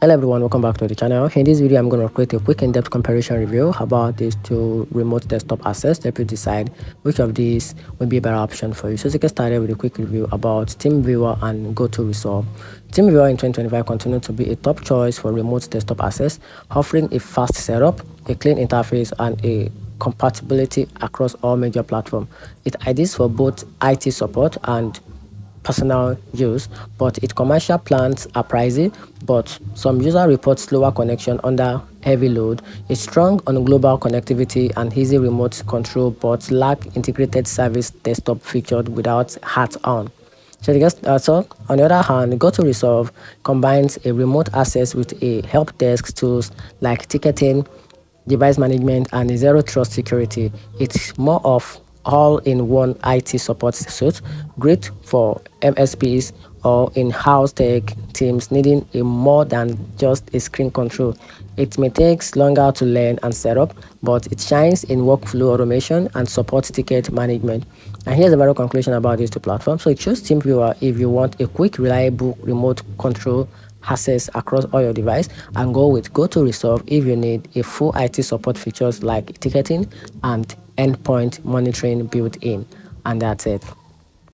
Hello everyone, welcome back to the channel. In this video I'm going to create a quick in-depth comparison review about these two remote desktop access to help you decide which of these will be a better option for you. So let's get started with a quick review about TeamViewer and GoTo Resolve. TeamViewer in 2025 continues to be a top choice for remote desktop access, offering a fast setup, a clean interface, and a compatibility across all major platforms. It ideal for both IT support and personal use, but its commercial plans are pricey, but some user report slower connection under heavy load. It's strong on global connectivity and easy remote control, but lack integrated service desktop featured without hat-on. So on the other hand, GoTo Resolve combines a remote access with a help desk tools like ticketing, device management, and a zero trust security. It's more of all-in-one IT support suite, great for MSPs or in-house tech teams needing a more than just a screen control. It may take longer to learn and set up, but it shines in workflow automation and support ticket management. And here's a very conclusion about these two platforms. So choose TeamViewer if you want a quick, reliable remote control access across all your device, and go with GoTo Resolve if you need a full IT support features like ticketing and endpoint monitoring built in. And that's it.